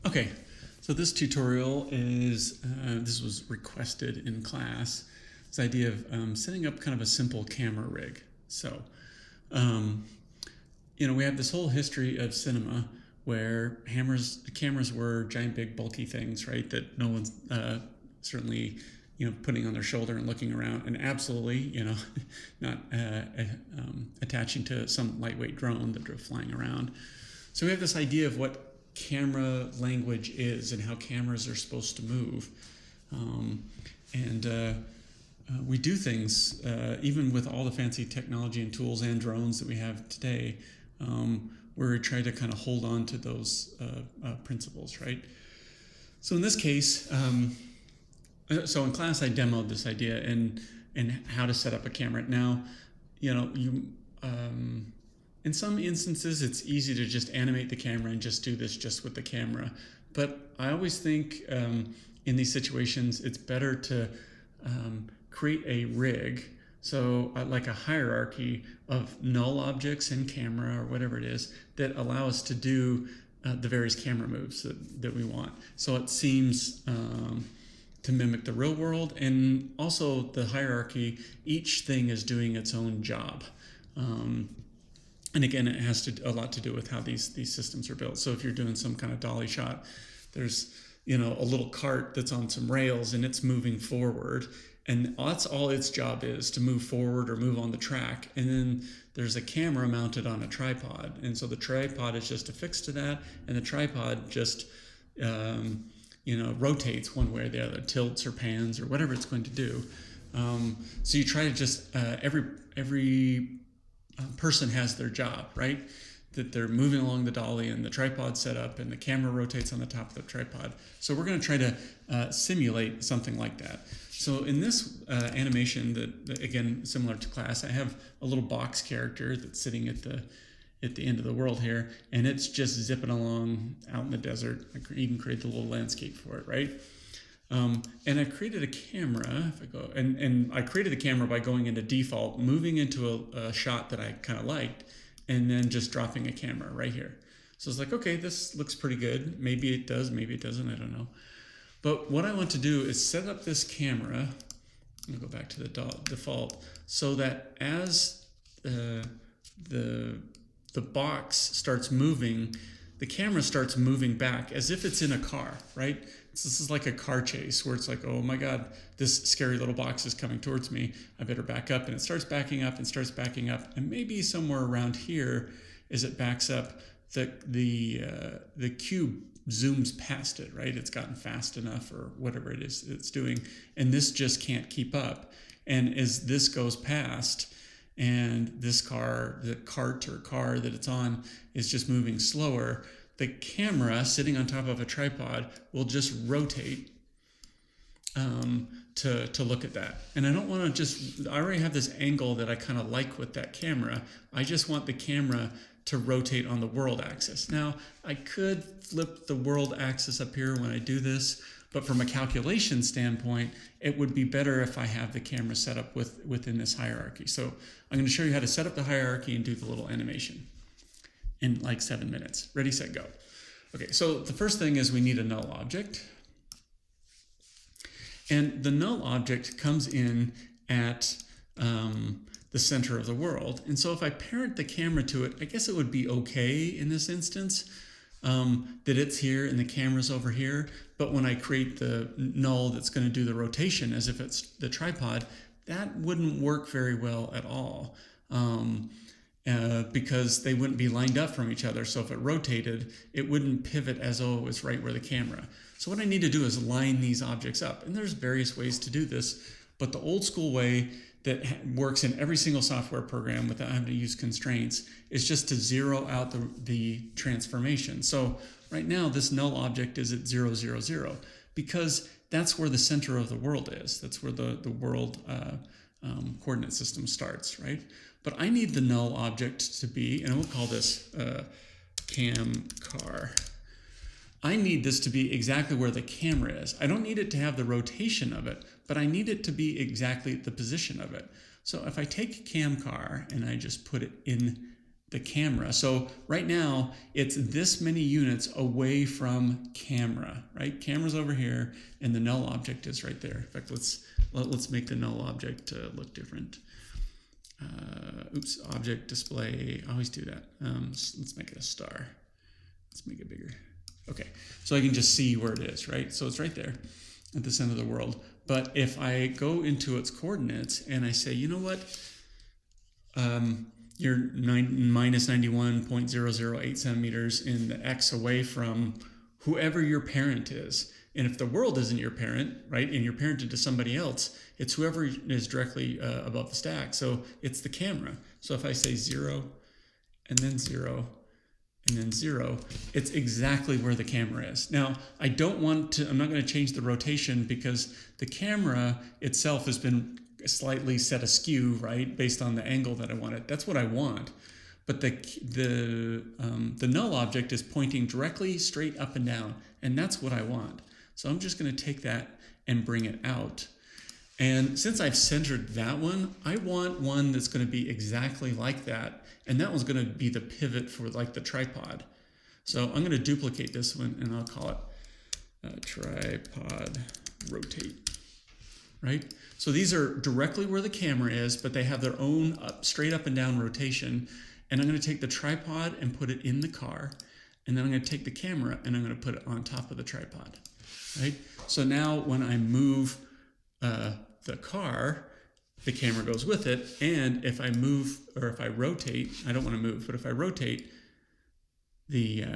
Okay, so this tutorial is, this was requested in class, this idea of setting up kind of a simple camera rig. So, um, we have this whole history of cinema where cameras were giant, big, bulky things, right? That no one's certainly, putting on their shoulder and looking around, and absolutely, not attaching to some lightweight drone that are flying around. So we have this idea of what camera language is and how cameras are supposed to move. And we do things, even with all the fancy technology and tools and drones that we have today, where we try to kind of hold on to those principles, right? So in this case, so in class I demoed this idea and how to set up a camera. Now, in some instances, it's easy to just animate the camera and just do this just with the camera. But I always think in these situations, it's better to create a rig, so like a hierarchy of null objects in camera or whatever it is that allow us to do the various camera moves that we want. So it seems to mimic the real world, and also the hierarchy, each thing is doing its own job. And again, it has a lot to do with how these systems are built. So if you're doing some kind of dolly shot, there's a little cart that's on some rails and it's moving forward, and that's all its job is, to move forward or move on the track. And then there's a camera mounted on a tripod, and so the tripod is just affixed to that, and the tripod just rotates one way or the other, tilts or pans or whatever it's going to do. So you try to just every person has their job, right? That they're moving along the dolly and the tripod set up and the camera rotates on the top of the tripod. So we're going to try to simulate something like that. So in this animation, that again, similar to class, I have a little box character that's sitting at the end of the world here, and it's just zipping along out in the desert. I even create the little landscape for it, right? And I created a camera. If I go and I created the camera by going into default, moving into a shot that I kind of liked, and then just dropping a camera right here. So it's like, okay, this looks pretty good. Maybe it does, maybe it doesn't, I don't know. But what I want to do is set up this camera. I'm gonna go back to the default, so that as the box starts moving, the camera starts moving back as if it's in a car, right? So this is like a car chase where it's like, oh my God, this scary little box is coming towards me. I better back up. And it starts backing up and starts backing up. And maybe somewhere around here, as it backs up, the cube zooms past it, right? It's gotten fast enough or whatever it is it's doing. And this just can't keep up. And as this goes past, and this car, the cart or car that it's on, is just moving slower, the camera sitting on top of a tripod will just rotate to look at that. And I don't want to I already have this angle that I kind of like with that camera. I just want the camera to rotate on the world axis. Now, I could flip the world axis up here when I do this, but from a calculation standpoint, it would be better if I have the camera set up within this hierarchy. So I'm going to show you how to set up the hierarchy and do the little animation in like 7 minutes. Ready, set, go. Okay, so the first thing is we need a null object. And the null object comes in at the center of the world. And so if I parent the camera to it, I guess it would be okay in this instance. That it's here and the camera's over here, but when I create the null that's going to do the rotation as if it's the tripod, that wouldn't work very well at all, because they wouldn't be lined up from each other. So if it rotated, it wouldn't pivot as though it was right where the camera. So what I need to do is line these objects up, and there's various ways to do this, but the old school way that works in every single software program without having to use constraints is just to zero out the transformation. So right now, this null object is at 0, 0, 0, because that's where the center of the world is. That's where the world coordinate system starts, right? But I need the null object to be, and we'll call this cam car. I need this to be exactly where the camera is. I don't need it to have the rotation of it, but I need it to be exactly the position of it. So if I take cam car and I just put it in the camera. So right now it's this many units away from camera, right? Camera's over here and the null object is right there. In fact, let's make the null object look different. Object display, I always do that. Let's make it a star. Let's make it bigger. Okay, so I can just see where it is, right? So it's right there at the center of the world. But if I go into its coordinates and I say, you know what, you're minus 91.008 centimeters in the X away from whoever your parent is. And if the world isn't your parent, right, and you're parented to somebody else, it's whoever is directly above the stack. So it's the camera. So if I say 0 and then 0 and then 0, it's exactly where the camera is. Now, I'm not going to change the rotation because the camera itself has been slightly set askew, right, based on the angle that I want it. That's what I want. But the null object is pointing directly straight up and down, and that's what I want. So I'm just going to take that and bring it out. And since I've centered that one, I want one that's going to be exactly like that. And that one's going to be the pivot for like the tripod. So I'm going to duplicate this one and I'll call it tripod rotate, right? So these are directly where the camera is, but they have their own straight up and down rotation. And I'm going to take the tripod and put it in the car. And then I'm going to take the camera and I'm going to put it on top of the tripod, right? So now when I move the car, the camera goes with it. And if I move, or if I rotate, I don't want to move, but if I rotate the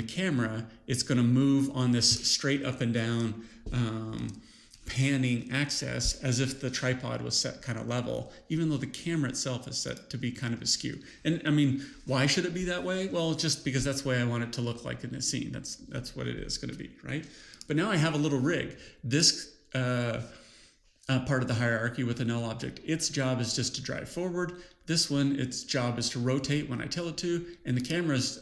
camera, it's going to move on this straight up and down panning axis as if the tripod was set kind of level, even though the camera itself is set to be kind of askew. And I mean, why should it be that way? Well, just because that's the way I want it to look like in this scene. That's what it is going to be, right? But now I have a little rig. This part of the hierarchy with the null object, its job is just to drive forward. This one, its job is to rotate when I tell it to, and the camera's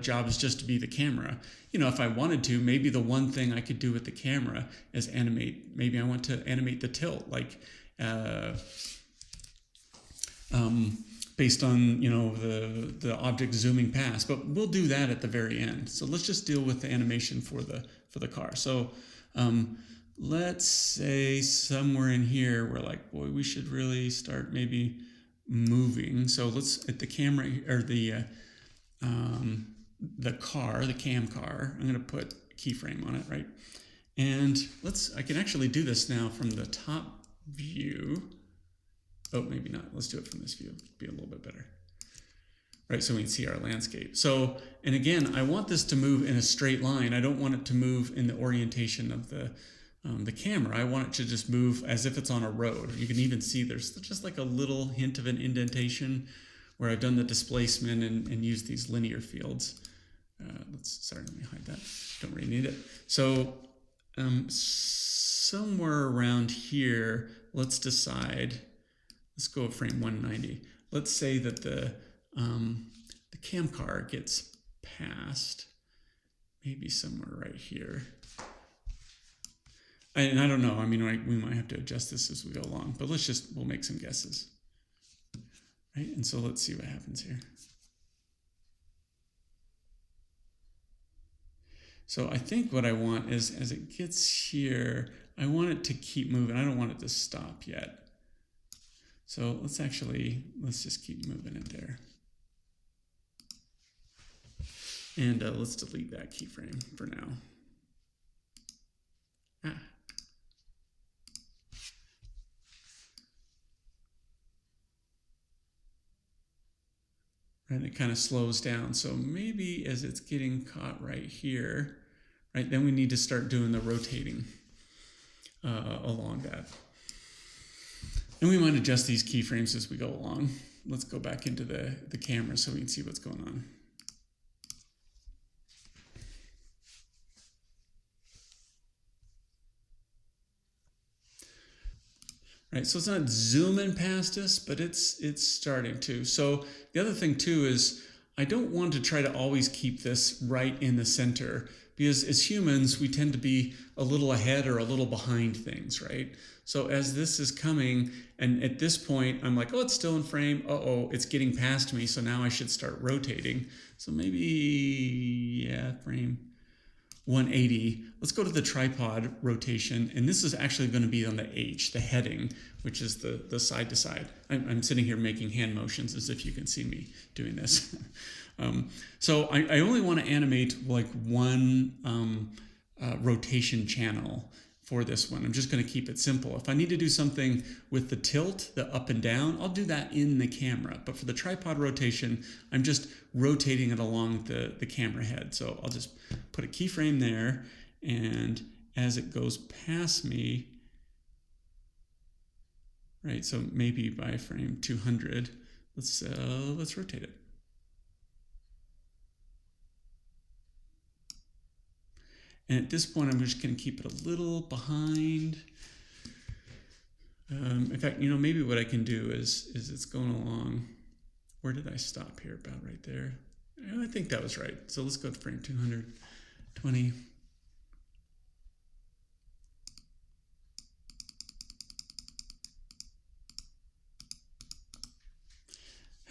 job is just to be the camera. You know, if I wanted to, maybe the one thing I could do with the camera is animate. Maybe I want to animate the tilt, like based on, you know, the object zooming past. But we'll do that at the very end. So let's just deal with the animation for the car. So let's say somewhere in here we're like, boy, we should really start maybe moving. So let's at the camera or the car, the cam car, I'm going to put a keyframe on it, right? And I can actually do this now from the top view. Oh, maybe not. Let's do it from this view. It'd be a little bit better. Right, so we can see our landscape. So, and again, I want this to move in a straight line. I don't want it to move in the orientation of the camera. I want it to just move as if it's on a road. You can even see there's just like a little hint of an indentation where I've done the displacement and used these linear fields. Sorry, let me hide that. Don't really need it. So somewhere around here, let's decide, let's go frame 190. Let's say that the cam car gets passed, maybe somewhere right here. And I don't know, I mean, we might have to adjust this as we go along, but we'll make some guesses. Right, and so let's see what happens here. So I think what I want is, as it gets here, I want it to keep moving. I don't want it to stop yet. So let's just keep moving it there. And let's delete that keyframe for now. Right, it kind of slows down. So maybe as it's getting caught right here, right, then we need to start doing the rotating along that. And we might adjust these keyframes as we go along. Let's go back into the camera so we can see what's going on. Right, so it's not zooming past us, but it's starting to. So the other thing too is I don't want to try to always keep this right in the center, because as humans, we tend to be a little ahead or a little behind things, right? So as this is coming, and at this point, I'm like, oh, it's still in frame. Uh-oh, it's getting past me, so now I should start rotating. So maybe, yeah, frame 180. Let's go to the tripod rotation, and this is actually going to be on the H, the heading, which is the side to side. I'm sitting here making hand motions as if you can see me doing this. So I only want to animate like one rotation channel for this one. I'm just going to keep it simple. If I need to do something with the tilt, the up and down, I'll do that in the camera. But for the tripod rotation, I'm just rotating it along the camera head. So I'll just put a keyframe there, and as it goes past me, right, so maybe by frame 200, let's rotate it. And at this point, I'm just going to keep it a little behind. In fact, maybe what I can do is it's going along. Where did I stop here? About right there. I think that was right. So let's go to frame 220.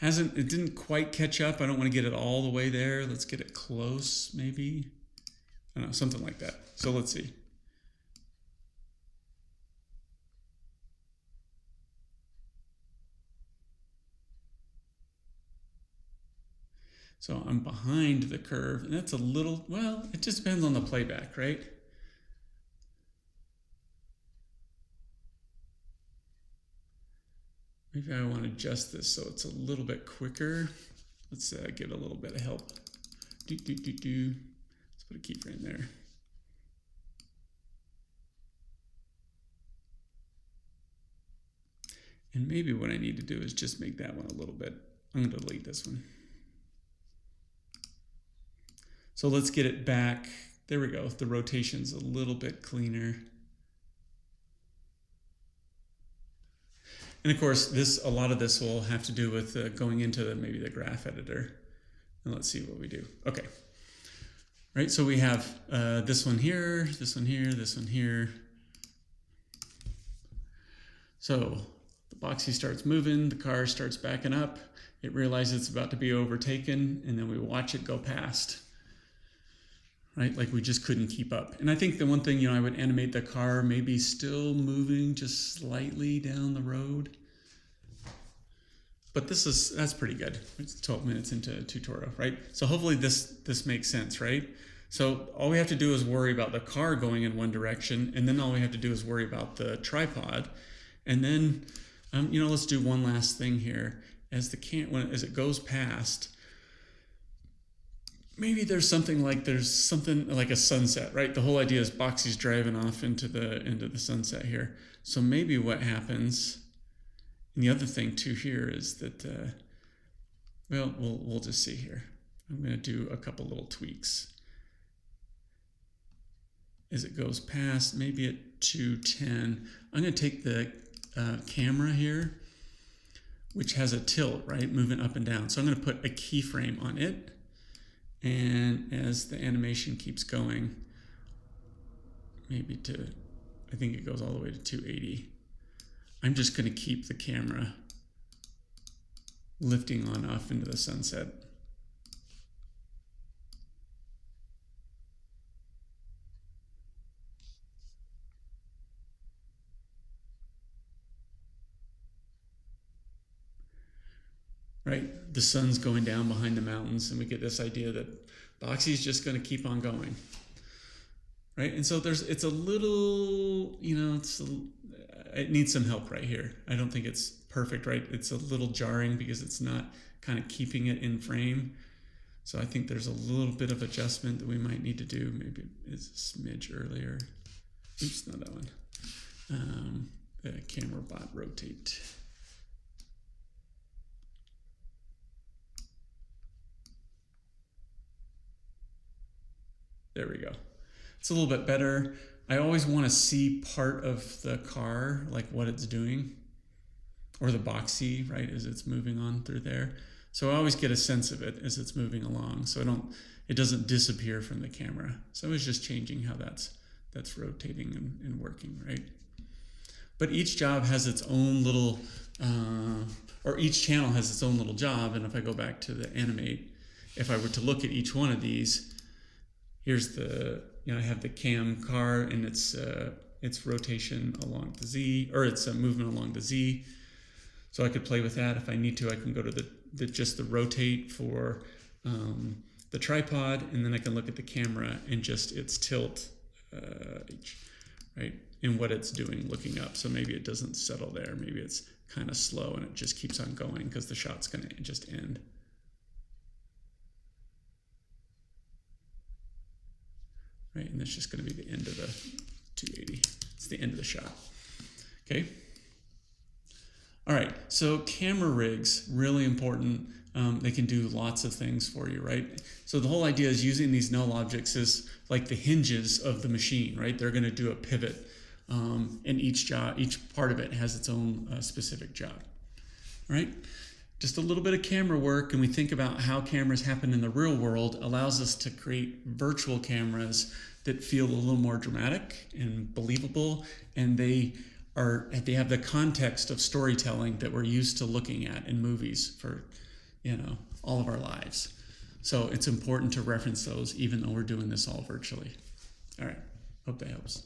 It didn't quite catch up. I don't want to get it all the way there. Let's get it close, maybe. I don't know, something like that. So let's see. So I'm behind the curve, and that's a little, well, it just depends on the playback, right? Maybe I want to adjust this so it's a little bit quicker. Let's give it a little bit of help. Let's put a keyframe there. And maybe what I need to do is just make that one a little bit. I'm going to delete this one. So let's get it back. There we go. The rotation's a little bit cleaner. And of course, a lot of this will have to do with going into maybe the graph editor. And let's see what we do. Okay. Right, so we have this one here, this one here, this one here. So the Boxy starts moving, the car starts backing up, it realizes it's about to be overtaken, and then we watch it go past. Right, like we just couldn't keep up. And I think the one thing, I would animate the car maybe still moving just slightly down the road. But that's pretty good. It's 12 minutes into a tutorial, right? So hopefully this makes sense, right? So all we have to do is worry about the car going in one direction, and then all we have to do is worry about the tripod. And then, let's do one last thing here. As it goes past, maybe there's something like a sunset, right? The whole idea is Boxy's driving off into the sunset here. So maybe what happens, and the other thing too here is that, we'll just see here. I'm going to do a couple little tweaks. As it goes past, maybe at 210, I'm going to take the camera here, which has a tilt, right, moving up and down. So I'm going to put a keyframe on it. And as the animation keeps going, I think it goes all the way to 280. I'm just going to keep the camera lifting on off into the sunset. Right, the sun's going down behind the mountains, and we get this idea that Boxy's just going to keep on going. Right, and so it's a little, it needs some help right here. I don't think it's perfect, right? It's a little jarring because it's not kind of keeping it in frame. So I think there's a little bit of adjustment that we might need to do. Maybe it's a smidge earlier. Oops, not that one. The camera bot rotate. There we go. It's a little bit better. I always want to see part of the car, like what it's doing, or the Boxy, right, as it's moving on through there. So I always get a sense of it as it's moving along. So it doesn't disappear from the camera. So it's just changing how that's rotating and working, right? But each job has its own little, or each channel has its own little job. And if I go back to the animate, if I were to look at each one of these, here's I have the cam car and its rotation along the Z, or its movement along the Z. So I could play with that. If I need to, I can go to just the rotate for the tripod, and then I can look at the camera and just its tilt, right, and what it's doing looking up. So maybe it doesn't settle there. Maybe it's kind of slow and it just keeps on going because the shot's going to just end. Right, and that's just going to be the end of the 280. It's the end of the shot. Okay. All right, so camera rigs, really important. They can do lots of things for you, right? So the whole idea is using these null objects as like the hinges of the machine, right? They're going to do a pivot, and each part of it has its own specific job, right? Just a little bit of camera work, and we think about how cameras happen in the real world allows us to create virtual cameras that feel a little more dramatic and believable, and they have the context of storytelling that we're used to looking at in movies for, all of our lives. So it's important to reference those even though we're doing this all virtually. All right, hope that helps.